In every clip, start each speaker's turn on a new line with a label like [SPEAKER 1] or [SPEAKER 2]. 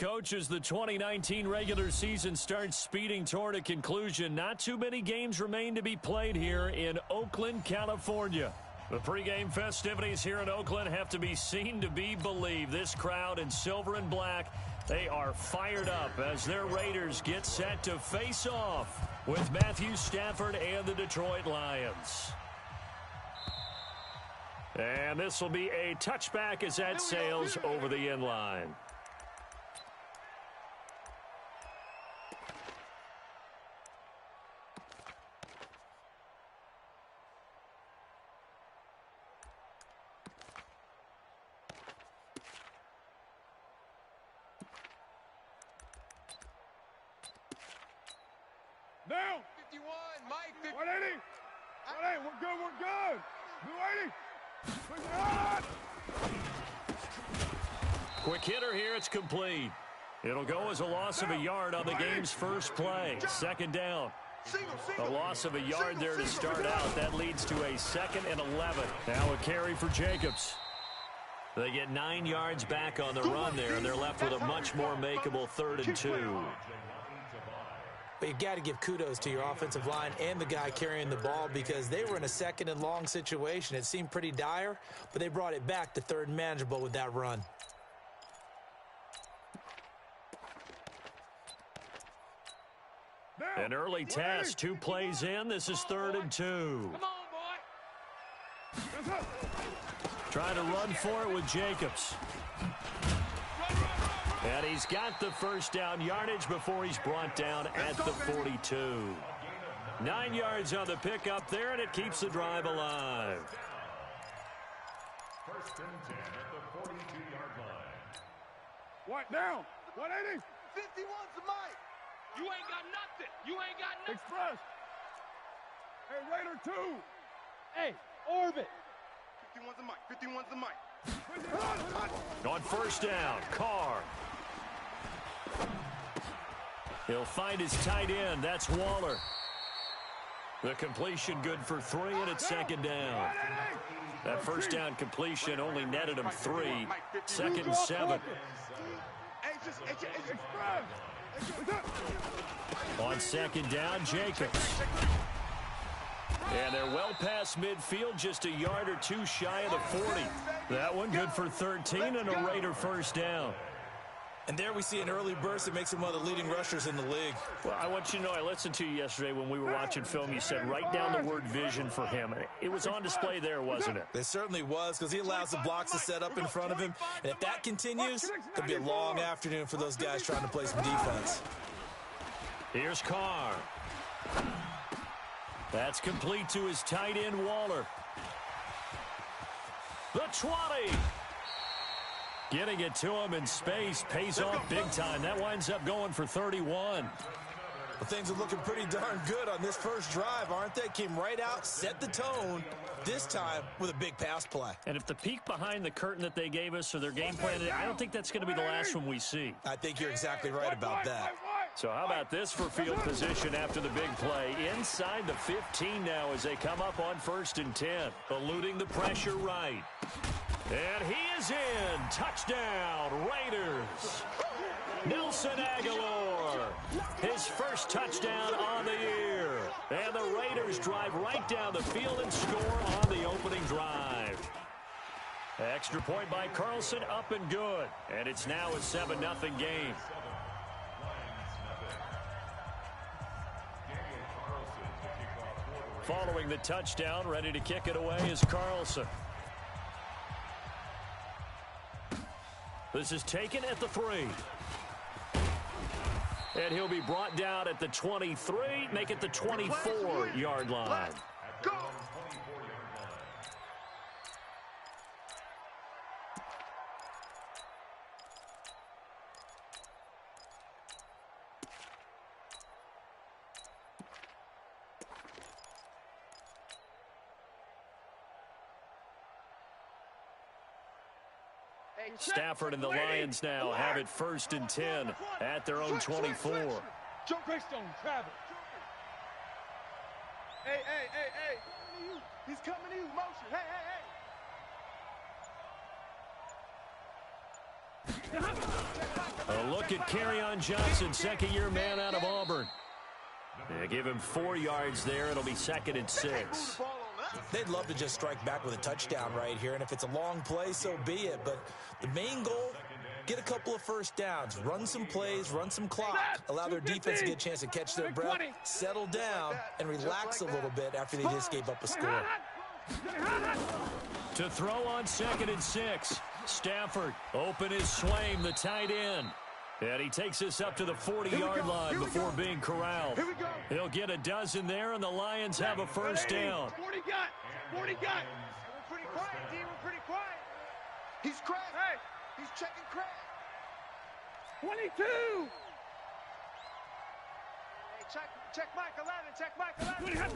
[SPEAKER 1] Coach, as the 2019 regular season starts speeding toward a conclusion, not too many games remain to be played here in Oakland, California. The pregame festivities here in Oakland have to be seen to be believed. This crowd in silver and black, they are fired up as their Raiders get set to face off with Matthew Stafford and the Detroit Lions. And this will be a touchback as that sails over the end line.
[SPEAKER 2] Down. 51, Mike. 180. 180. We're good. We're good. 280.
[SPEAKER 1] Quick hitter here. It's complete. It'll go as a loss of a yard on the game's first play. Second down. A loss of a yard there to start out. That leads to a 2nd and 11. Now a carry for Jacobs. They get 9 yards back on the run there, and they're left with a much more makeable 3rd and 2.
[SPEAKER 3] But you've got to give kudos to your offensive line and the guy carrying the ball because they were in a 2nd and long situation. It seemed pretty dire, but they brought it back to 3rd and manageable with that run.
[SPEAKER 1] An early test, 2 plays in. This is 3rd and 2. Trying to run for it with Jacobs. And he's got the first down yardage before he's brought down at the 42. 9 yards on the pickup there, and it keeps the drive alive.
[SPEAKER 2] 1st and 10 at the 42-yard line. What down? 180.
[SPEAKER 4] 51's the mic. You ain't got nothing. You ain't got nothing.
[SPEAKER 2] Express. Hey, Raider 2.
[SPEAKER 4] Hey, orbit. 51's the mic. 51's the mic.
[SPEAKER 1] On first down, Carr. He'll find his tight end. That's Waller. The completion good for 3, and it's 2nd down. That first down completion only netted him 3. 2nd and 7. On 2nd down, Jacobs. And they're well past midfield, just a yard or 2 shy of the 40. That one good for 13 and a Raider first down.
[SPEAKER 3] And there we see an early burst that makes him one of the leading rushers in the league.
[SPEAKER 1] Well, I want you to know, I listened to you yesterday when we were watching film. You said write down the word vision for him. It was on display there, wasn't it?
[SPEAKER 3] It certainly was, because he allows the blocks to set up in front of him. And if that continues, it'll be a long afternoon for those guys trying to play some defense.
[SPEAKER 1] Here's Carr. That's complete to his tight end, Waller. The 20. Getting it to him in space pays off big time. That winds up going for 31.
[SPEAKER 3] Well, things are looking pretty darn good on this first drive, aren't they? Came right out, set the tone, this time with a big pass play.
[SPEAKER 1] And if the peek behind the curtain that they gave us or their game plan, I don't think that's going to be the last one we see.
[SPEAKER 3] I think you're exactly right about that.
[SPEAKER 1] So how about this for field position after the big play? Inside the 15 now as they come up on 1st and 10. Eluding the pressure right. And he is in. Touchdown, Raiders. Nelson Aguilar, his first touchdown on the year. And the Raiders drive right down the field and score on the opening drive. Extra point by Carlson, up and good. And it's now a 7-0 game. Following the touchdown, ready to kick it away is Carlson. This is taken at the 3. And he'll be brought down at the 23, make it the 24-yard line.
[SPEAKER 4] Go!
[SPEAKER 1] Stafford and the Lions now have it 1st and 10 at their own 24.
[SPEAKER 4] Joe Greystone, travel. Hey, hey, hey, hey. He's coming to you. Motion. Hey, hey, hey.
[SPEAKER 1] A look at Kerryon Johnson, second-year man out of Auburn. Yeah, give him 4 yards there. It'll be 2nd and 6.
[SPEAKER 3] They'd love to just strike back with a touchdown right here, and if it's a long play, so be it. But the main goal, get a couple of first downs, run some plays, run some clock, allow their defense to get a chance to catch their breath, settle down, and relax a little bit after they just gave up a score.
[SPEAKER 1] To throw on 2nd and 6. Stafford, open is Swaim, the tight end. And he takes us up to the 40-yard line before being corralled. He'll get a dozen there, and the Lions have a first down.
[SPEAKER 4] 40 got. 40 got. We're pretty quiet, D. We're pretty quiet. He's cracked. Hey. He's checking crack.
[SPEAKER 2] 22.
[SPEAKER 4] Hey, check Mike 11. Check Mike 11.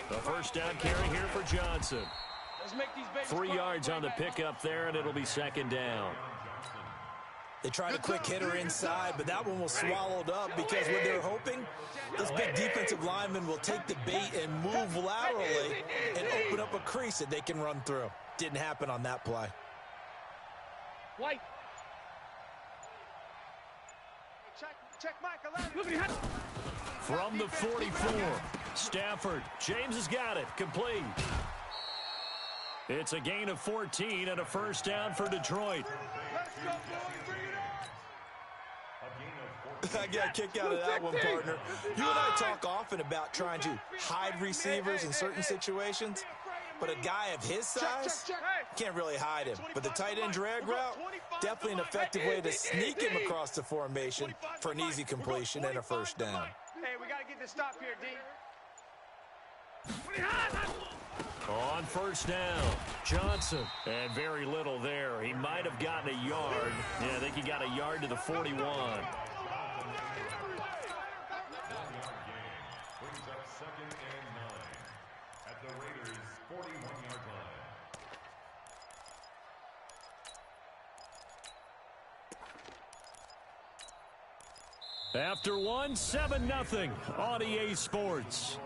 [SPEAKER 1] The first down carry here for Johnson.
[SPEAKER 4] Let's make these babies
[SPEAKER 1] 3 yards on the pickup there, and it'll be 2nd down.
[SPEAKER 3] They tried a quick hitter inside, but that one was swallowed up because what they're hoping, this big defensive lineman will take the bait and move laterally and open up a crease that they can run through. Didn't happen on that play.
[SPEAKER 4] White. Check Mike 11.
[SPEAKER 1] From the 44, Stafford. James has got it. Complete. It's a gain of 14 and a first down for Detroit.
[SPEAKER 4] Let's go, boys. Bring it on.
[SPEAKER 3] I got a kick out of that one, partner. You and I talk often about trying to hide receivers in certain situations, but a guy of his size can't really hide him. But the tight end drag route, definitely an effective way to sneak him across the formation for an easy completion and a first down.
[SPEAKER 4] Hey, we got to get this stop here, D.
[SPEAKER 1] On first down, Johnson. And very little there. He might have gotten a yard. Yeah, I think he got a yard to the 41. After one, 7-0 on EA Sports.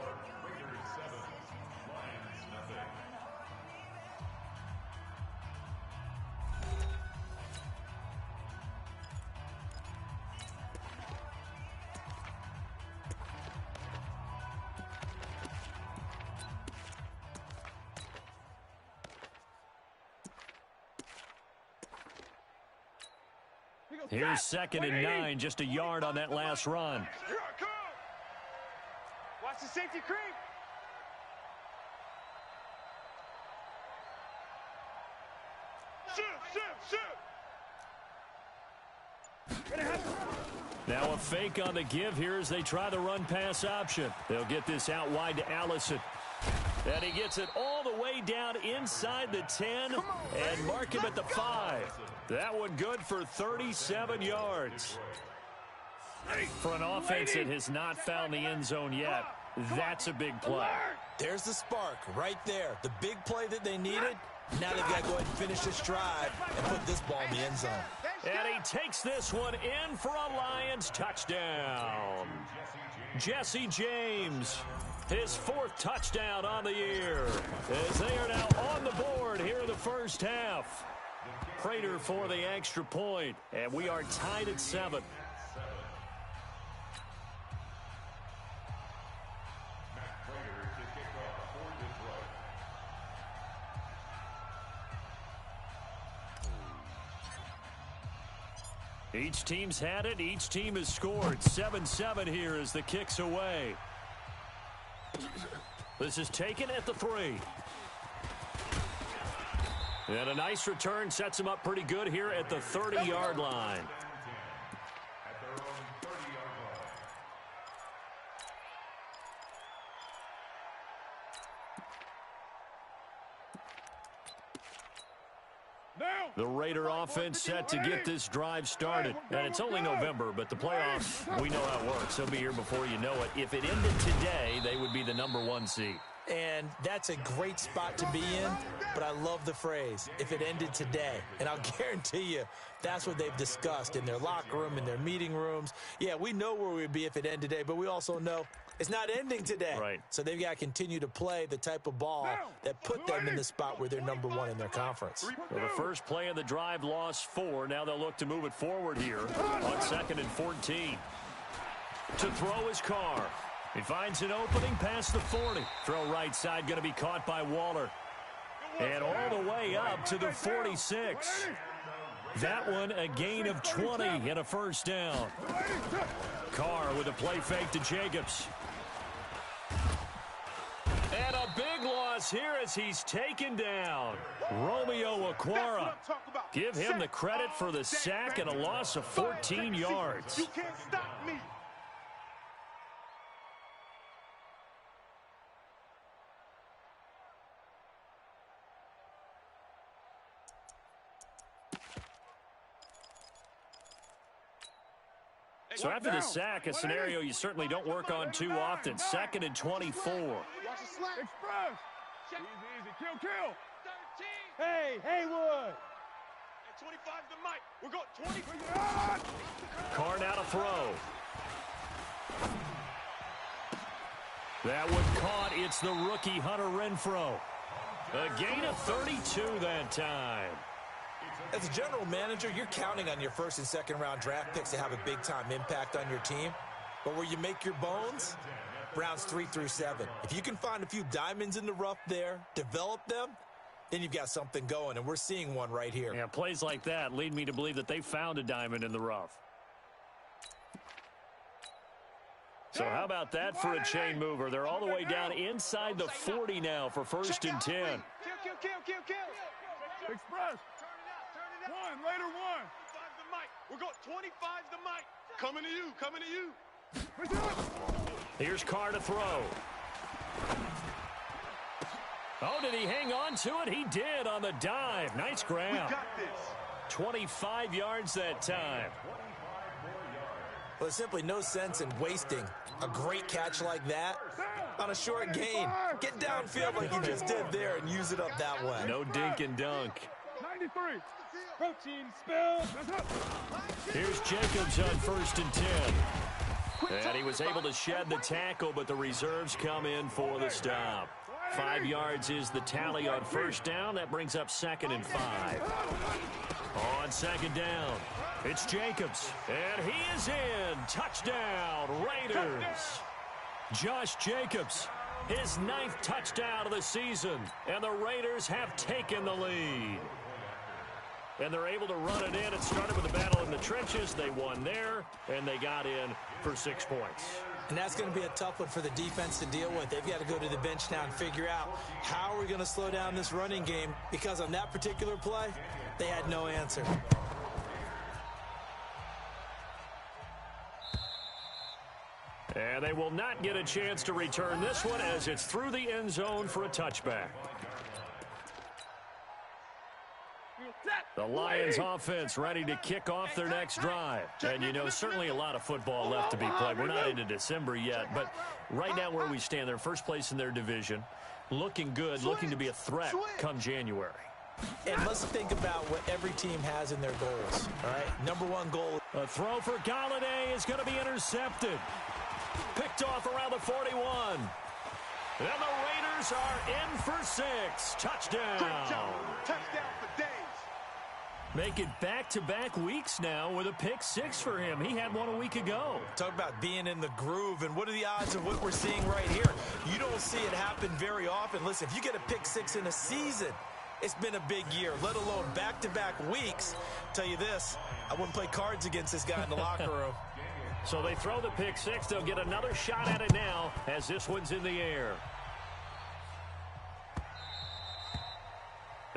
[SPEAKER 1] Here's 2nd and 9, just a yard on that last run.
[SPEAKER 4] Here I come. Watch the safety creep.
[SPEAKER 1] Now a fake on the give here as they try the run-pass option. They'll get this out wide to Allison. And he gets it all the way down inside the 10 and mark him at the 5. That one good for 37 yards. For an offense that has not found the end zone yet, that's a big play.
[SPEAKER 3] There's the spark right there. The big play that they needed. Now they've got to go ahead and finish this drive and put this ball in the end zone.
[SPEAKER 1] And he takes this one in for a Lions touchdown. Jesse James, his 4th touchdown on the year, as they are now on the board here in the first half. Prater for the extra point, and we are tied at 7. Each team's had it. Each team has scored. 7-7 here as the kick's away. This is taken at the 3. And a nice return sets him up pretty good here at the 30-yard line. The Raider offense set to get this drive started. And it's only November, but the playoffs, we know how it works. They'll be here before you know it. If it ended today, they would be the #1 seed.
[SPEAKER 3] And that's a great spot to be in, but I love the phrase, if it ended today. And I'll guarantee you that's what they've discussed in their locker room, in their meeting rooms. Yeah, we know where we'd be if it ended today, but we also know It's not ending today.
[SPEAKER 1] Right.
[SPEAKER 3] So they've got to continue to play the type of ball that put them in the spot where they're number one in their conference.
[SPEAKER 1] Well, the first play of the drive lost 4. Now they'll look to move it forward here on 2nd and 14. To throw his Carr. He finds an opening past the 40. Throw right side going to be caught by Waller. And all the way up to the 46. That one a gain of 20 and a first down. Carr with a play fake to Jacobs. And a big loss here as he's taken down. Romeo Okwara. Give him the credit for the sack and a loss of 14 yards.
[SPEAKER 4] You can't stop me.
[SPEAKER 1] So after the sack, a scenario you certainly don't work on too often. 2nd and 24.
[SPEAKER 2] Express. Easy, easy. Kill. 13. Hey, Haywood.
[SPEAKER 4] And 25 to Mike. We're going 20.
[SPEAKER 1] Carr now to throw. That one caught. It's the rookie Hunter Renfrow. A gain of 32 that time.
[SPEAKER 3] As a general manager, you're counting on your first and second round draft picks to have a big-time impact on your team. But where you make your bones, rounds 3 through 7. If you can find a few diamonds in the rough there, develop them, then you've got something going, and we're seeing one right here.
[SPEAKER 1] Yeah, plays like that lead me to believe that they found a diamond in the rough. So how about that for a chain mover? They're all the way down inside the 40 now for 1st and 10.
[SPEAKER 4] Kill.
[SPEAKER 2] Express. One, later one.
[SPEAKER 4] 25 to Mike. We're going 25 to Mike. Coming to you.
[SPEAKER 1] Here's Carr to throw. Oh, did he hang on to it? He did on the dive. Nice grab.
[SPEAKER 4] We got this.
[SPEAKER 1] 25 yards that time.
[SPEAKER 3] Well, there's simply no sense in wasting a great catch like that on a short gain. Get downfield like you just did there and use it up that way.
[SPEAKER 1] No dink and dunk.
[SPEAKER 2] 93. Protein spill.
[SPEAKER 1] Here's Jacobs on 1st and 10. And he was able to shed the tackle, but the reserves come in for the stop. 5 yards is the tally on 1st down. That brings up 2nd and 5. On 2nd down, it's Jacobs. And he is in. Touchdown, Raiders. Josh Jacobs, his 9th touchdown of the season. And the Raiders have taken the lead. And they're able to run it in. It started with a battle in the trenches. They won there, and they got in for 6 points.
[SPEAKER 3] And that's going to be a tough one for the defense to deal with. They've got to go to the bench now and figure out how are we going to slow down this running game, because on that particular play, they had no answer.
[SPEAKER 1] And they will not get a chance to return this one as it's through the end zone for a touchback. The Lions offense ready to kick off their next drive. And, you know, certainly a lot of football left to be played. We're not into December yet, but right now where we stand, they're first place in their division, looking good, looking to be a threat come January.
[SPEAKER 3] And let's think about what every team has in their goals, all right? Number one goal.
[SPEAKER 1] A throw for Galladay is going to be intercepted. Picked off around the 41. And the Raiders are in for 6. Touchdown.
[SPEAKER 4] Touchdown for days.
[SPEAKER 1] Make it back-to-back weeks now with a pick 6 for him. He had one a week ago.
[SPEAKER 3] Talk about being in the groove, and what are the odds of what we're seeing right here? You don't see it happen very often. Listen, if you get a pick 6 in a season, it's been a big year, let alone back-to-back weeks. Tell you this, I wouldn't play cards against this guy in the locker room.
[SPEAKER 1] So they throw the pick 6. They'll get another shot at it now as this one's in the air.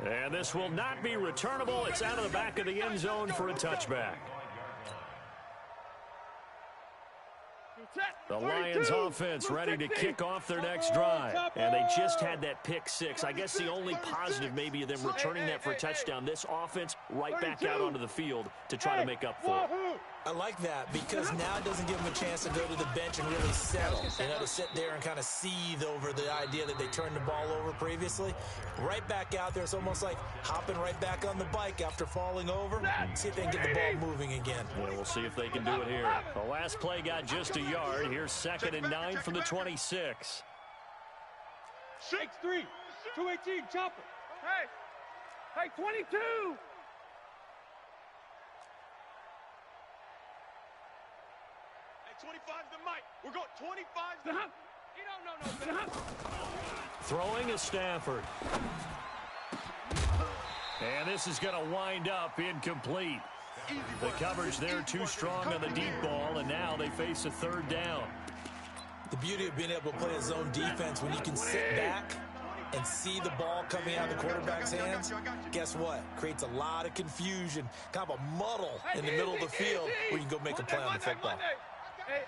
[SPEAKER 1] And this will not be returnable. It's out of the back of the end zone for a touchback. The Lions offense ready to kick off their next drive. And they just had that pick 6. I guess the only positive maybe of them returning that for a touchdown. This offense right back out onto the field to try to make up for it.
[SPEAKER 3] I like that because now it doesn't give them a chance to go to the bench and really settle. You know, to sit there and kind of seethe over the idea that they turned the ball over previously. Right back out there. It's almost like hopping right back on the bike after falling over. See if they can get the ball moving again.
[SPEAKER 1] Yeah, we'll see if they can do it here. The last play got just a yard. Here's 2nd and 9 from the 26.
[SPEAKER 2] 6-3. 218. Chopper. Hey, 22.
[SPEAKER 4] Hey, 25's the mic. We're going 25's the hump. You don't know no hump.
[SPEAKER 1] Throwing is Stafford. And this is going to wind up incomplete. The coverage there too strong on the deep ball, and now they face a 3rd down.
[SPEAKER 3] The beauty of being able to play a zone defense when you can sit back and see the ball coming out of the quarterback's hands, guess what? Creates a lot of confusion, kind of a muddle in the middle of the field where you can go make a play on the football.
[SPEAKER 4] Hey.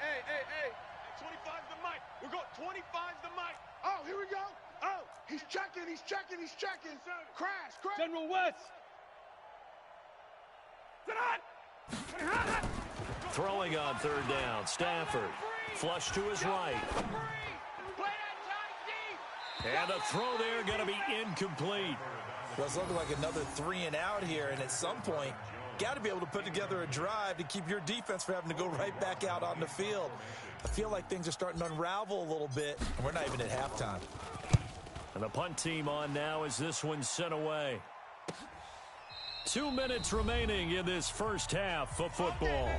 [SPEAKER 4] 25's the mic. We're going 25's the mic. Oh, here we go. Oh, he's checking. Crash.
[SPEAKER 2] General West.
[SPEAKER 1] Throwing on 3rd down, Stafford. Flush to his right. And the throw there going to be incomplete.
[SPEAKER 3] Well, it's looking like another 3 and out here, and at some point, got to be able to put together a drive to keep your defense from having to go right back out on the field. I feel like things are starting to unravel a little bit, and we're not even at halftime.
[SPEAKER 1] And the punt team on now as this one's sent away. 2 minutes remaining in this first half of football.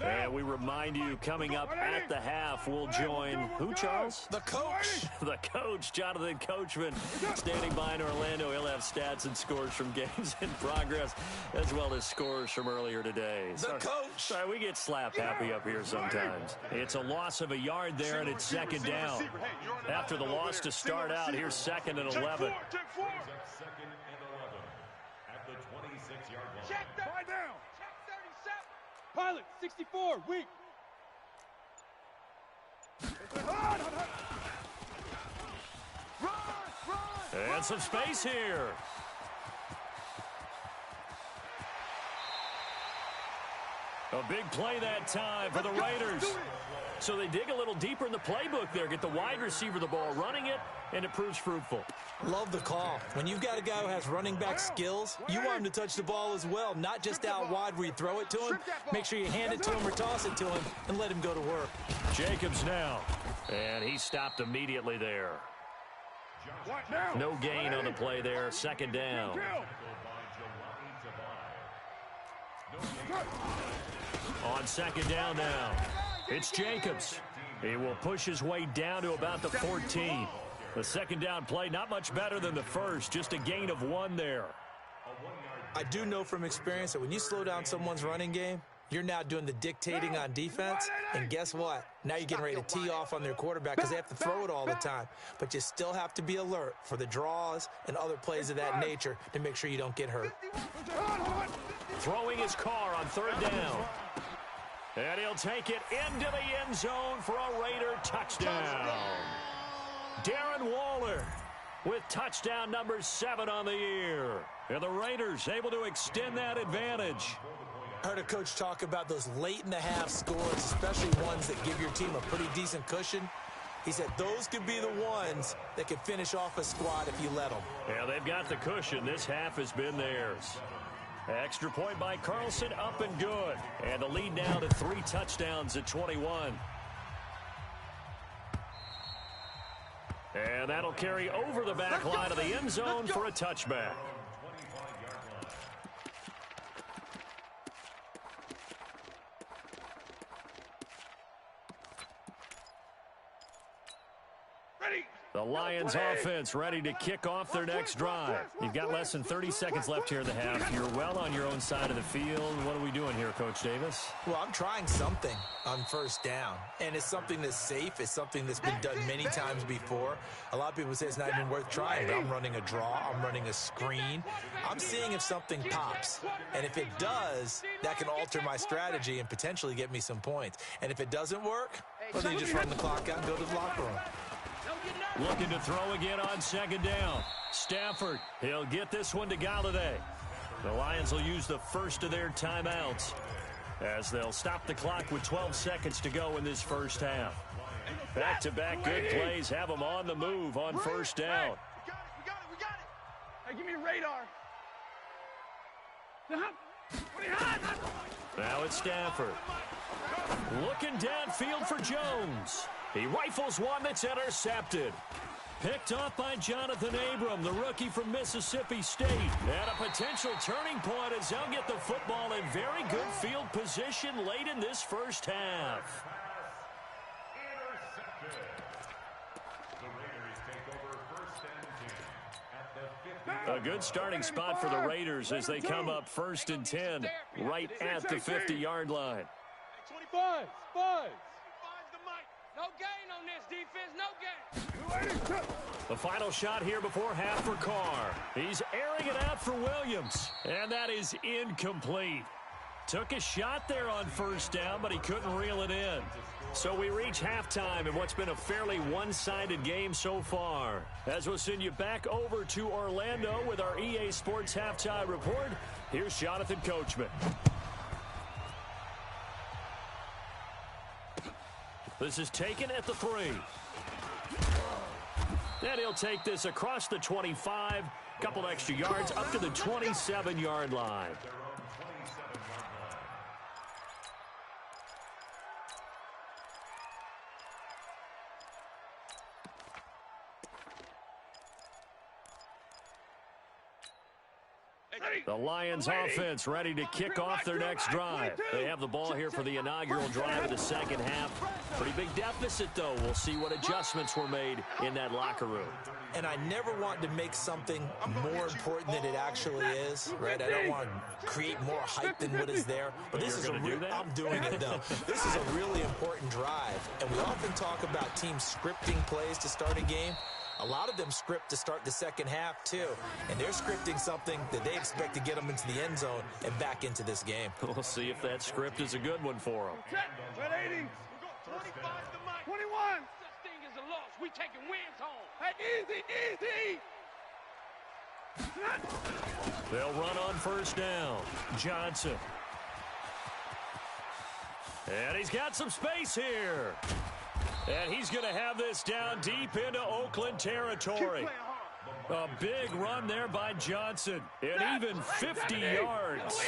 [SPEAKER 1] And we remind you, coming up at the half, we'll join who, Charles?
[SPEAKER 3] The coach.
[SPEAKER 1] The coach, Jonathan Coachman, standing by in Orlando. He'll have stats and scores from games in progress, as well as scores from earlier today.
[SPEAKER 3] The coach.
[SPEAKER 1] Sorry, we get slap happy up here sometimes. It's a loss of a yard there, and it's 2nd down. After the loss to start out, here's 2nd and 11.
[SPEAKER 4] Check 4. 2nd and 11 at the 26-yard line. Check that. Right down. Check 37.
[SPEAKER 2] Pilot, 64, weak.
[SPEAKER 4] Run.
[SPEAKER 1] And some space here. A big play that time for the Raiders. So they dig a little deeper in the playbook there, get the wide receiver the ball, running it, and it proves fruitful.
[SPEAKER 3] Love the call. When you've got a guy who has running back skills, you want him to touch the ball as well, not just out wide where you throw it to him. Make sure you hand it to him or toss it to him and let him go to work.
[SPEAKER 1] Jacobs now, and he stopped immediately there. No gain on the play there, 2nd down. On 2nd down now, it's Jacobs. He will push his way down to about the 14. The 2nd down play, not much better than the first, just a gain of 1 there.
[SPEAKER 3] I do know from experience that when you slow down someone's running game, you're now doing the dictating on defense, and guess what? Now you're getting ready to tee off on their quarterback because they have to throw it all the time. But you still have to be alert for the draws and other plays of that nature to make sure you don't get hurt.
[SPEAKER 1] Throwing his car on 3rd down. And he'll take it into the end zone for a Raider touchdown. Darren Waller with touchdown number 7 on the year. And the Raiders able to extend that advantage.
[SPEAKER 3] I heard a coach talk about those late-in-the-half scores, especially ones that give your team a pretty decent cushion. He said those could be the ones that could finish off a squad if you let them.
[SPEAKER 1] Yeah, they've got the cushion. This half has been theirs. Extra point by Carlson, up and good. And the lead now to 3 touchdowns at 21. And that'll carry over the back line of the end zone for a touchback. The Lions offense ready to kick off their next drive. You've got less than 30 seconds left here in the half. You're well on your own side of the field. What are we doing here, Coach Davis?
[SPEAKER 3] Well, I'm trying something on 1st down, and it's something that's safe. It's something that's been done many times before. A lot of people say it's not even worth trying, but I'm running a draw. I'm running a screen. I'm seeing if something pops, and if it does, that can alter my strategy and potentially get me some points. And if it doesn't work, well, then you just run the clock out and go to the locker room.
[SPEAKER 1] Looking to throw again on second down. Stafford, he'll get this one to Galladay. The Lions will use the first of their timeouts as they'll stop the clock with 12 seconds to go in this first half. Back-to-back good plays have them on the move on first down.
[SPEAKER 4] We got it. Hey, give me a radar.
[SPEAKER 1] Now it's Stafford. Looking downfield for Jones. He rifles one that's intercepted. Picked off by Jonathan Abram, the rookie from Mississippi State. And a potential turning point as they'll get the football in very good field position late in this first half. A good starting spot for the Raiders as they come up 1st and 10 right at the 50-yard line.
[SPEAKER 4] 25. No gain on this defense, no gain.
[SPEAKER 1] The final shot here before half for Carr. He's airing it out for Williams, and that is incomplete. Took a shot there on first down, but he couldn't reel it in. So we reach halftime in what's been a fairly one-sided game so far. As we'll send you back over to Orlando with our EA Sports Halftime Report, here's Jonathan Coachman. This is taken at the 3. And he'll take this across the 25, couple extra yards up to the 27-yard line. The Lions offense ready to kick off their next drive. They have the ball here for the inaugural drive of the second half. Pretty big deficit, though. We'll see what adjustments were made in that locker room.
[SPEAKER 3] And I never want to make something more important than it actually is, right? I don't want to create more hype than what is there. But this is a real, I'm doing it, though. This is a really important drive. And we often talk about teams scripting plays to start a game. A lot of them script to start the second half, too. And they're scripting something that they expect to get them into the end zone and back into this game.
[SPEAKER 1] We'll see if that script is a good one for them.
[SPEAKER 4] 180. 25 to Mike. 21. Such thing as a loss. We taking wins home. Hey, easy.
[SPEAKER 1] They'll run on first down. Johnson. And he's got some space here. And he's going to have this down deep into Oakland territory. A big run there by Johnson. And even 50 yards.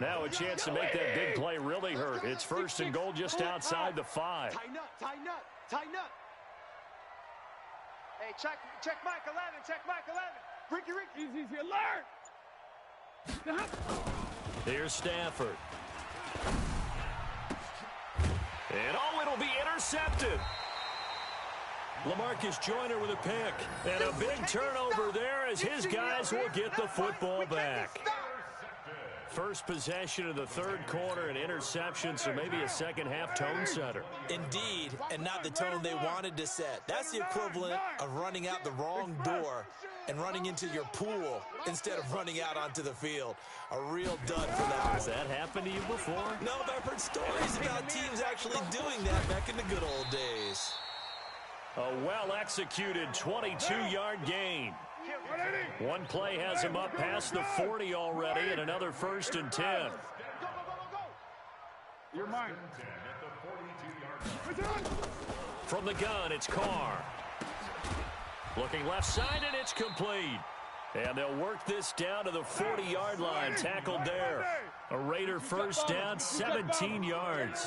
[SPEAKER 1] Now a chance to make that big play really hurt. It's 1st and goal just outside the 5.
[SPEAKER 4] Tighten up. Hey, check Mike 11. Ricky. Easy, alert.
[SPEAKER 1] Here's Stafford. And it'll be intercepted. LaMarcus Joyner with a pick. And a big turnover there as his guys will get the football back. First possession of the third quarter, an interception, so maybe a second half tone setter.
[SPEAKER 3] Indeed, and not the tone they wanted to set. That's the equivalent of running out the wrong door and running into your pool instead of running out onto the field. A real dud for that.
[SPEAKER 1] Has that happened to you before?
[SPEAKER 3] No, but I've heard stories about teams actually doing that back in the good old days.
[SPEAKER 1] A well-executed 22-yard gain. One play has him up past the 40 already, and another 1st and 10.
[SPEAKER 2] You're mine.
[SPEAKER 1] From the gun, it's Carr. Looking left side, and it's complete. And they'll work this down to the 40-yard line. Tackled there. A Raider first down, 17 yards.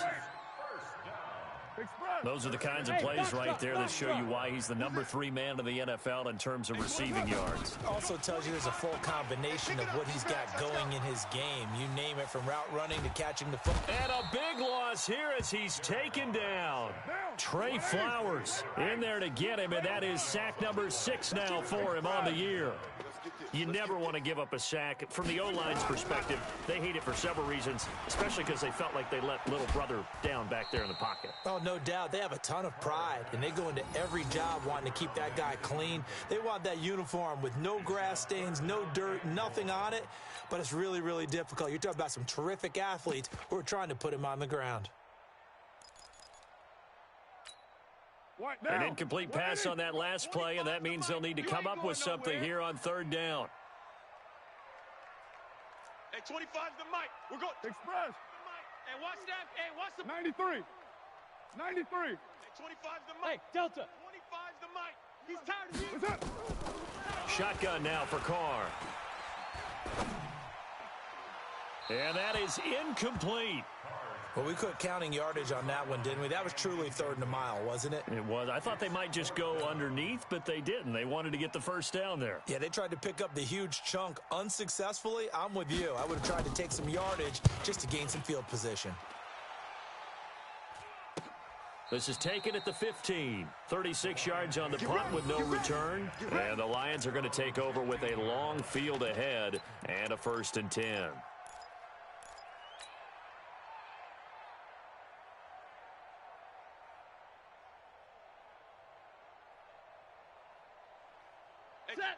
[SPEAKER 1] Those are the kinds of plays right there that show you why he's the number 3 man in the NFL in terms of receiving yards.
[SPEAKER 3] Also tells you there's a full combination of what he's got going in his game. You name it, from route running to catching the football.
[SPEAKER 1] And a big loss here as he's taken down. Trey Flowers in there to get him, and that is sack number 6 now for him on the year. You never want to give up a sack. From the O-line's perspective, they hate it for several reasons, especially because they felt like they let little brother down back there in the pocket.
[SPEAKER 3] Oh, no doubt. They have a ton of pride, and they go into every job wanting to keep that guy clean. They want that uniform with no grass stains, no dirt, nothing on it, but it's really, really difficult. You're talking about some terrific athletes who are trying to put him on the ground.
[SPEAKER 2] What now?
[SPEAKER 1] An incomplete pass on that last play, and that means they'll need to come up with something here on third down.
[SPEAKER 4] Hey, 25's the mic. We're going.
[SPEAKER 2] Express.
[SPEAKER 4] Hey, watch that. Hey, watch the.
[SPEAKER 2] 93. 93.
[SPEAKER 4] Hey, 25's the mic.
[SPEAKER 5] Hey, Delta.
[SPEAKER 4] 25's the mic. He's tired of you.
[SPEAKER 2] What's up?
[SPEAKER 1] Shotgun now for Carr. And that is incomplete.
[SPEAKER 3] Well, we quit counting yardage on that one, didn't we? That was truly third and a mile, wasn't it?
[SPEAKER 1] It was. I thought they might just go underneath, but they didn't. They wanted to get the first down there.
[SPEAKER 3] Yeah, they tried to pick up the huge chunk unsuccessfully. I'm with you. I would have tried to take some yardage just to gain some field position.
[SPEAKER 1] This is taken at the 15. 36 yards on the punt with no return. And the Lions are going to take over with a long field ahead and a 1st and 10.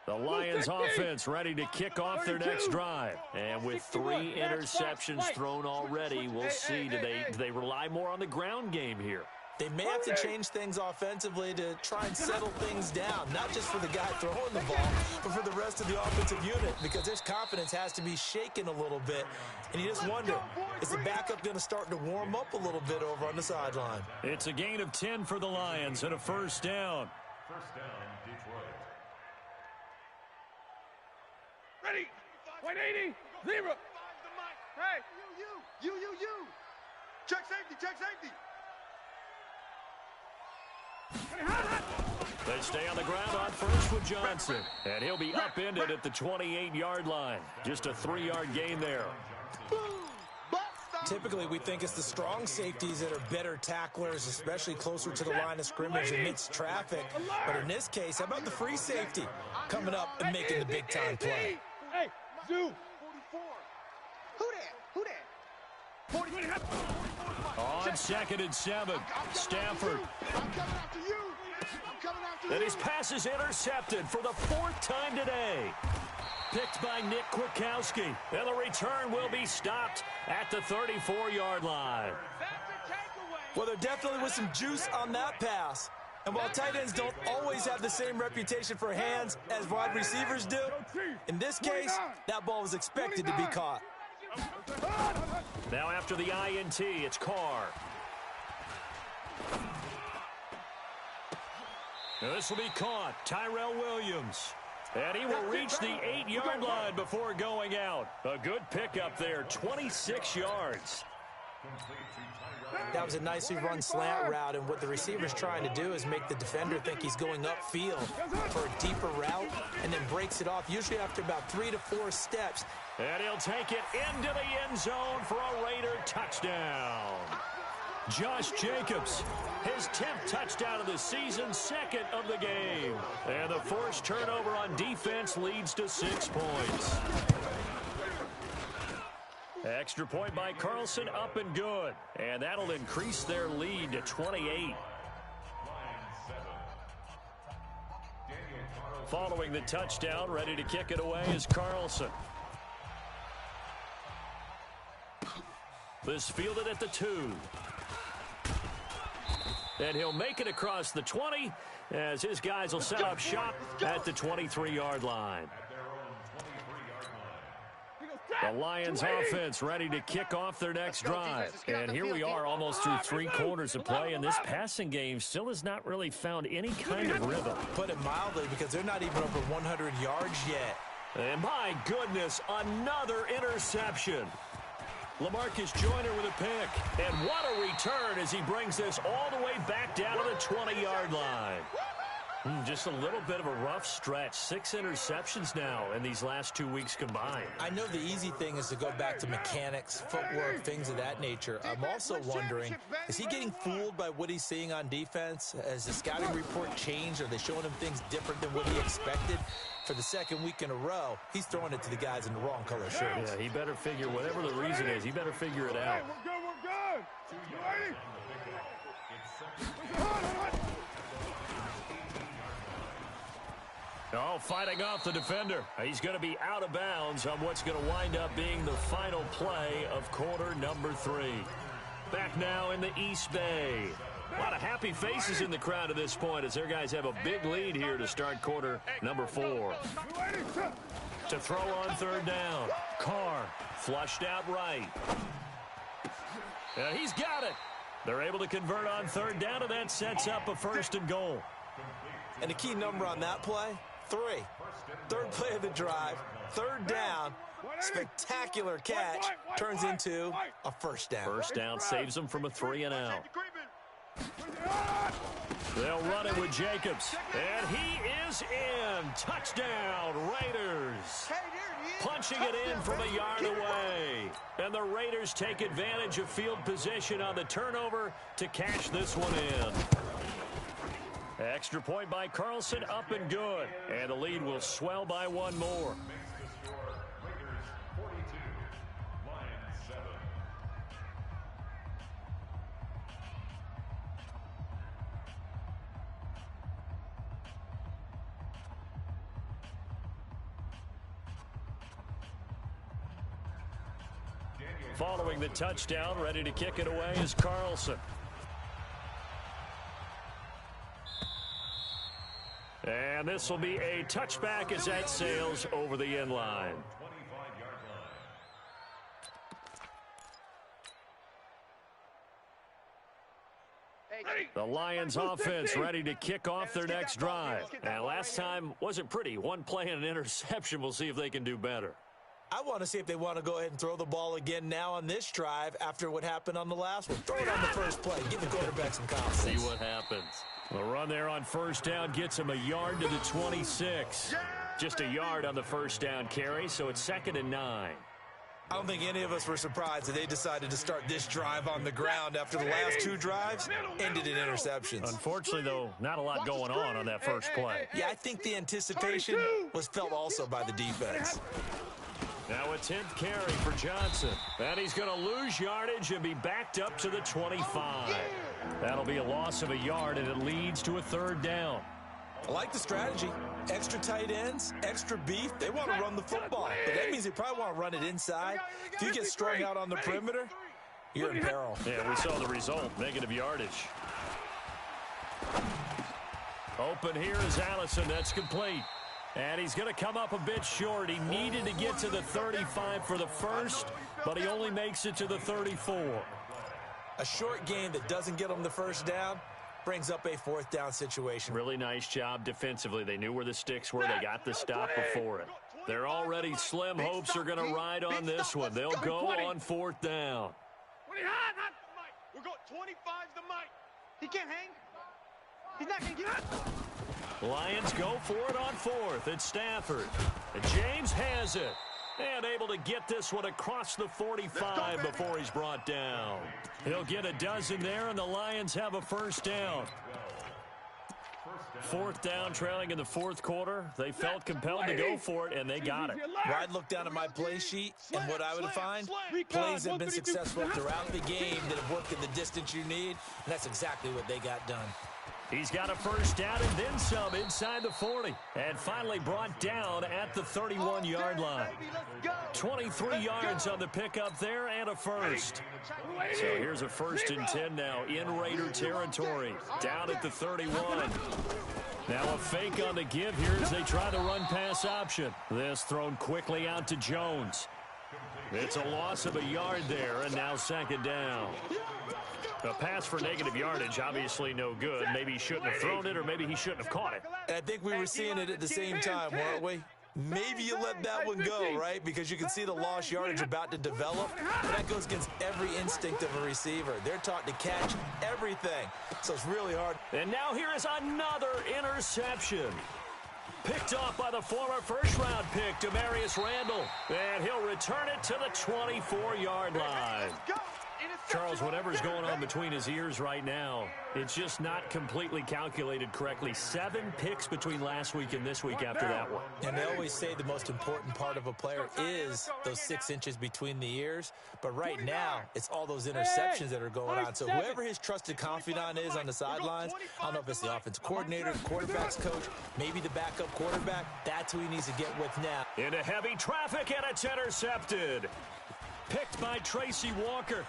[SPEAKER 1] The Lions offense ready to kick off their next drive. And with 3 interceptions thrown already, we'll see. Do they rely more on the ground game here?
[SPEAKER 3] They may have to change things offensively to try and settle things down, not just for the guy throwing the ball, but for the rest of the offensive unit, because his confidence has to be shaken a little bit. And you just wonder, is the backup going to start to warm up a little bit over on the sideline?
[SPEAKER 1] It's a gain of 10 for the Lions and a 1st down.
[SPEAKER 2] First down, Detroit. Ready. 180. Zebra.
[SPEAKER 4] Hey, you. Check safety.
[SPEAKER 1] They stay on the ground on first with Johnson. And he'll be upended at the 28-yard line. Just a 3-yard gain there.
[SPEAKER 3] Typically, we think it's the strong safeties that are better tacklers, especially closer to the line of scrimmage amidst traffic. But in this case, how about the free safety coming up and making the big-time play?
[SPEAKER 2] Hey, Zoo.
[SPEAKER 4] 44. Who that?
[SPEAKER 1] On 2nd and 7, Stafford.
[SPEAKER 4] I'm coming after you.
[SPEAKER 1] And his pass is intercepted for the 4th time today. Picked by Nick Kwiatkowski. And the return will be stopped at the 34-yard line.
[SPEAKER 3] Well, there definitely was some juice on that pass. And while tight ends don't always have the same reputation for hands as wide receivers do, in this case, that ball was expected to be caught.
[SPEAKER 1] Now after the INT, it's Carr. Now this will be caught. Tyrell Williams. And he will reach the 8-yard line before going out. A good pickup there, 26 yards.
[SPEAKER 3] That was a nicely run slant route, and what the receiver's trying to do is make the defender think he's going upfield for a deeper route, and then breaks it off, usually after about 3 to 4 steps.
[SPEAKER 1] And he'll take it into the end zone for a Raider touchdown. Josh Jacobs, his 10th touchdown of the season, 2nd of the game. And the forced turnover on defense leads to 6 points. Extra point by Carlson, up and good. And that'll increase their lead to 28. Following the touchdown, ready to kick it away is Carlson. This fielded at the 2. And he'll make it across the 20 as his guys will set up shop at the 23-yard line. The Lions offense ready to kick off their next drive. And here we are almost through 3 quarters of play, and this passing game still has not really found any kind of rhythm.
[SPEAKER 3] Put it mildly, because they're not even over 100 yards yet.
[SPEAKER 1] And my goodness, another interception. LaMarcus Joyner with a pick. And what a return as he brings this all the way back down to the 20-yard line. Just a little bit of a rough stretch. 6 interceptions now in these last 2 weeks combined.
[SPEAKER 3] I know the easy thing is to go back to mechanics, footwork, things of that nature. I'm also wondering, is he getting fooled by what he's seeing on defense? Has the scouting report changed? Are they showing him things different than what he expected? For the 2nd week in a row, he's throwing it to the guys in the wrong color shirts.
[SPEAKER 1] Yeah, he better figure, whatever the reason is, he better figure it out.
[SPEAKER 2] We're good. You ready?
[SPEAKER 1] Oh, fighting off the defender. He's going to be out of bounds on what's going to wind up being the final play of quarter number 3. Back now in the East Bay. A lot of happy faces in the crowd at this point as their guys have a big lead here to start quarter number 4. To throw on third down. Carr flushed out right. He's got it. They're able to convert on third down, and that sets up a 1st and goal.
[SPEAKER 3] And the key number on that play, 3. Third play of the drive, third down, spectacular catch, turns into a 1st down.
[SPEAKER 1] 1st down saves them from a 3 and out. They'll run it with Jacobs. And he is in. Touchdown, Raiders. Punching it in from a yard away. And the Raiders take advantage of field position on the turnover to cash this one in. Extra point by Carlson, up and good. And the lead will swell by 1 more. Following the touchdown, ready to kick it away is Carlson. And this will be a touchback as that sails over the end line. The Lions offense ready to kick off their next drive. And last time wasn't pretty. 1 play and an interception. We'll see if they can do better.
[SPEAKER 3] I want to see if they want to go ahead and throw the ball again now on this drive after what happened on the last one. Throw it on the first play. Give the quarterback some confidence.
[SPEAKER 1] See what happens. The run there on 1st down gets him a yard to the 26. Just a yard on the 1st down carry, so it's 2nd and 9.
[SPEAKER 3] I don't think any of us were surprised that they decided to start this drive on the ground after the last 2 drives ended in interceptions.
[SPEAKER 1] Unfortunately, though, not a lot going on that first play.
[SPEAKER 3] Yeah, I think the anticipation was felt also by the defense.
[SPEAKER 1] Now a 10th carry for Johnson. And he's going to lose yardage and be backed up to the 25. That'll be a loss of a yard, and it leads to a 3rd down.
[SPEAKER 3] I like the strategy. Extra tight ends, extra beef. They want to run the football. But that means they probably want to run it inside. If you get strung out on the perimeter, you're in peril.
[SPEAKER 1] Yeah, we saw the result. Negative yardage. Open here is Allison. That's complete. And he's going to come up a bit short. He needed to get to the 35 for the first, but he only makes it to the 34.
[SPEAKER 3] A short game that doesn't get him the 1st down brings up a 4th down situation.
[SPEAKER 1] Really nice job defensively. They knew where the sticks were. They got the stop before it. They're already slim hopes are going to ride on this one. They'll go on 4th down.
[SPEAKER 4] We've got 25 the mic. He can't hang. He's not going to get it.
[SPEAKER 1] Lions go for it on 4th. It's Stafford. And James has it. And able to get this one across the 45 before he's brought down. He'll get a dozen there, and the Lions have a 1st down. 4th down, trailing in the 4th quarter. They felt compelled to go for it, and they got it.
[SPEAKER 3] Well, I'd look down at my play sheet, and what I would find, plays that have been successful throughout the game that have worked in the distance you need, and that's exactly what they got done.
[SPEAKER 1] He's got a 1st down and then some inside the 40. And finally brought down at the 31-yard line. 23 yards on the pickup there and a 1st. So here's a 1st and 10 now in Raider territory. Down at the 31. Now a fake on the give here as they try the run-pass option. This thrown quickly out to Jones. It's a loss of a yard there, and now 2nd down. A pass for negative yardage, obviously no good. Maybe he shouldn't have thrown it, or maybe he shouldn't have caught it.
[SPEAKER 3] And I think we were seeing it at the same time, weren't we? Maybe you let that one go, right? Because you can see the lost yardage about to develop. And that goes against every instinct of a receiver. They're taught to catch everything. So it's really hard.
[SPEAKER 1] And now here is another interception. Picked off by the former first-round pick, Demarius Randall. And he'll return it to the 24-yard line. Charles, whatever's going on between his ears right now, it's just not completely calculated correctly. 7 picks between last week and this week after that one.
[SPEAKER 3] And they always say the most important part of a player is those 6 inches between the ears. But right now, it's all those interceptions that are going on. So whoever his trusted confidant is on the sidelines, I don't know if it's the offense coordinator, the quarterback's coach, maybe the backup quarterback, that's who he needs to get with now.
[SPEAKER 1] Into heavy traffic, and it's intercepted. Picked by Tracy Walker.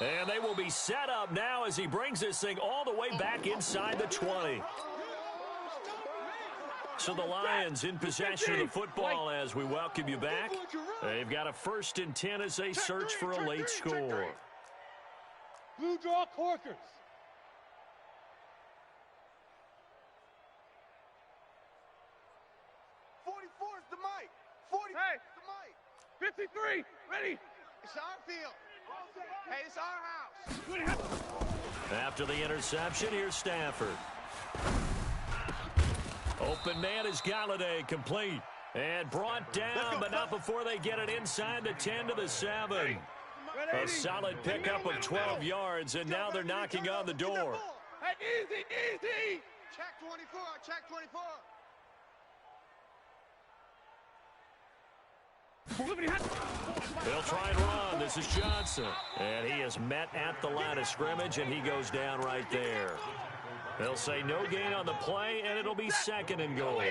[SPEAKER 1] And they will be set up now as he brings this thing all the way back inside the 20. So the Lions in possession of the football as we welcome you back. They've got a 1st and 10 as they search for a late score.
[SPEAKER 4] Blue draw corkers. 44 is the mic. 40 is the mic. 53, ready. It's our field. Hey, it's our house.
[SPEAKER 1] After the interception, here's Stafford. Open man is Galladay, complete. And brought down, but not before they get it inside the 10 to the 7. A solid pickup of 12 yards, and now they're knocking on the door.
[SPEAKER 4] Hey, easy, easy. Check 24, check 24.
[SPEAKER 1] They'll try and run. This is Johnson. And he is met at the line of scrimmage, and he goes down right there. They'll say no gain on the play, and it'll be 2nd and goal.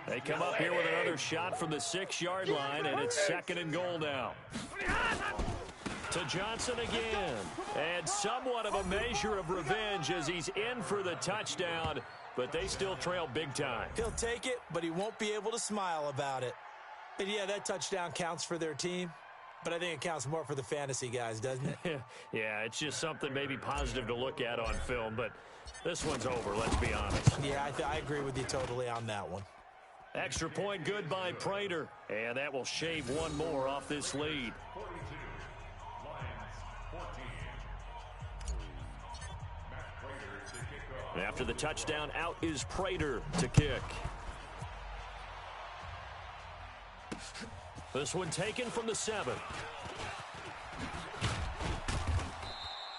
[SPEAKER 1] They come up here with another shot from the 6-yard line, and it's 2nd and goal now. To Johnson again. And somewhat of a measure of revenge as he's in for the touchdown, but they still trail big time.
[SPEAKER 3] He'll take it, but he won't be able to smile about it. And yeah, that touchdown counts for their team, but I think it counts more for the fantasy guys, doesn't it?
[SPEAKER 1] Yeah, it's just something maybe positive to look at on film, but this one's over, let's be honest.
[SPEAKER 3] Yeah, I agree with you totally on that one.
[SPEAKER 1] Extra point good by Prater, and that will shave one more off this lead. After the touchdown, out is Prater to kick. This one taken from the 7.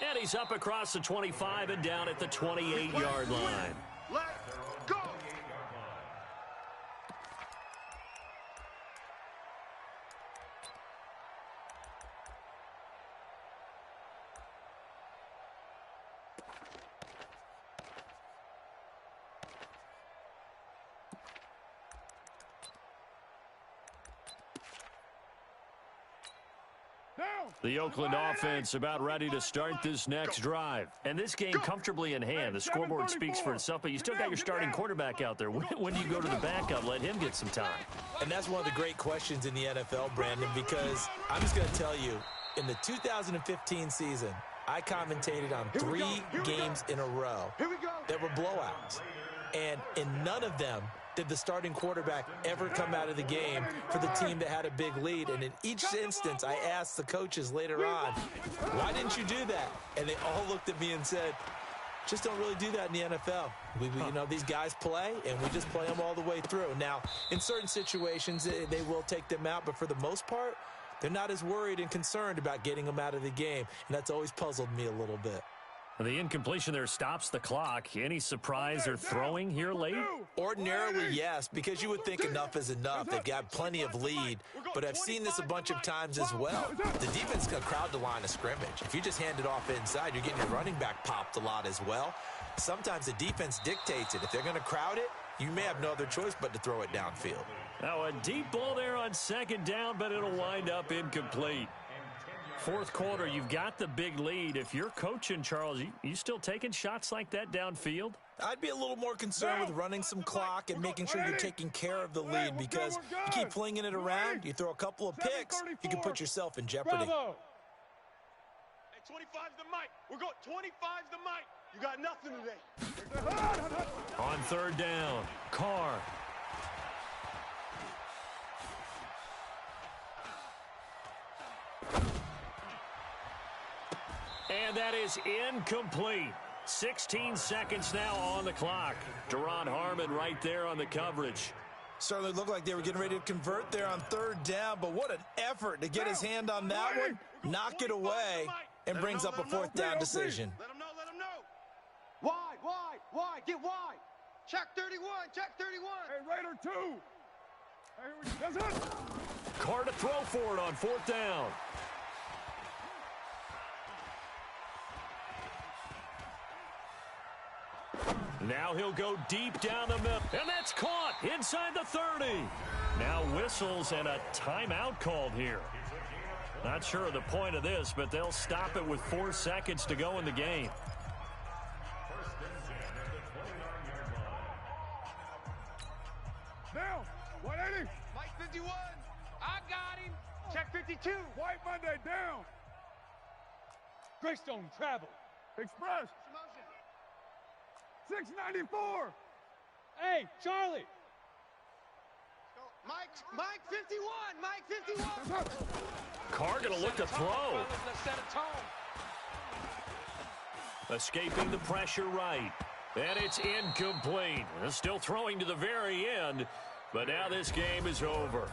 [SPEAKER 1] And he's up across the 25 and down at the 28-yard line.
[SPEAKER 4] Let's go.
[SPEAKER 1] The Oakland offense about ready to start this next drive. And this game comfortably in hand. The scoreboard speaks for itself, but you still got your starting quarterback out there. When do you go to the backup, let him get some time?
[SPEAKER 3] And that's one of the great questions in the NFL, Brandon, because I'm just going to tell you, in the 2015 season, I commentated on 3 games in a row that were blowouts. And in none of them did the starting quarterback ever come out of the game for the team that had a big lead. And in each instance, I asked the coaches later on, why didn't you do that? And they all looked at me and said, just don't really do that in the NFL. You know, these guys play, and we just play them all the way through. Now, in certain situations, they will take them out, but for the most part, they're not as worried and concerned about getting them out of the game. And that's always puzzled me a little bit.
[SPEAKER 1] The incompletion there stops the clock. Any surprise or throwing here late?
[SPEAKER 3] Ordinarily, yes, because you would think enough is enough. They've got plenty of lead, but I've seen this a bunch of times as well. The defense is going to crowd the line of scrimmage. If you just hand it off inside, you're getting your running back popped a lot as well. Sometimes the defense dictates it. If they're going to crowd it, you may have no other choice but to throw it downfield.
[SPEAKER 1] Now a deep ball there on 2nd down, but it'll wind up incomplete. 4th quarter, you've got the big lead. If you're coaching, Charles, you still taking shots like that downfield?
[SPEAKER 3] I'd be a little more concerned with running some clock and making sure you're taking care of the lead, because you keep flinging it around, you throw a couple of picks, you can put yourself in jeopardy.
[SPEAKER 4] Hey, 25's the mic. We're going 25's the mic. You got nothing today.
[SPEAKER 1] On 3rd down, Carr. And that is incomplete. 16 seconds now on the clock. Deron Harmon right there on the coverage.
[SPEAKER 3] Certainly looked like they were getting ready to convert there on 3rd down, but what an effort to get his hand on that one, knock it away, and brings up a 4th down decision.
[SPEAKER 4] Let him know. Wide, get wide. Check 31, check 31.
[SPEAKER 2] Hey, Raider 2. Hey, that's it.
[SPEAKER 1] Carr to throw for it on 4th down. Now he'll go deep down the middle. And that's caught inside the 30. Now whistles and a timeout called here. Not sure of the point of this, but they'll stop it with 4 seconds to go in the game.
[SPEAKER 2] Now, 180.
[SPEAKER 4] Mike 51. I got him. Check 52.
[SPEAKER 2] White Monday down.
[SPEAKER 5] Greystone travel.
[SPEAKER 2] Express. 694.
[SPEAKER 5] Hey, Charlie.
[SPEAKER 4] Mike 51. Mike 51.
[SPEAKER 1] Carr going to look to throw. Escaping the pressure right. And it's incomplete. Still throwing to the very end. But now this game is over.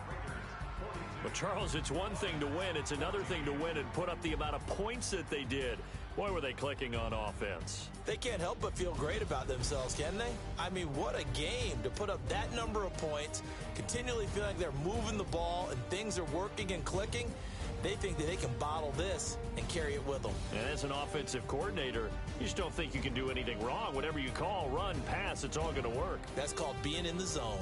[SPEAKER 1] But, Charles, it's one thing to win. It's another thing to win and put up the amount of points that they did. Boy, were they clicking on offense.
[SPEAKER 3] They can't help but feel great about themselves, can they? I mean, what a game to put up that number of points, continually feeling like they're moving the ball and things are working and clicking. They think that they can bottle this and carry it with them.
[SPEAKER 1] And as an offensive coordinator, you just don't think you can do anything wrong. Whatever you call, run, pass, it's all going to work.
[SPEAKER 3] That's called being in the zone.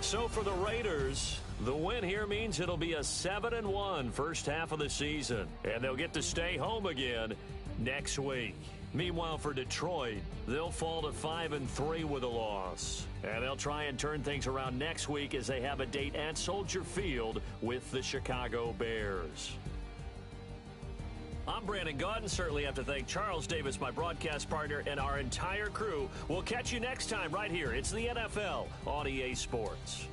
[SPEAKER 1] So for the Raiders, the win here means it'll be a 7-1 first half of the season. And they'll get to stay home again next week. Meanwhile, for Detroit, they'll fall to 5-3 with a loss. And they'll try and turn things around next week as they have a date at Soldier Field with the Chicago Bears. I'm Brandon Gaudin. Certainly have to thank Charles Davis, my broadcast partner, and our entire crew. We'll catch you next time right here. It's the NFL on EA Sports.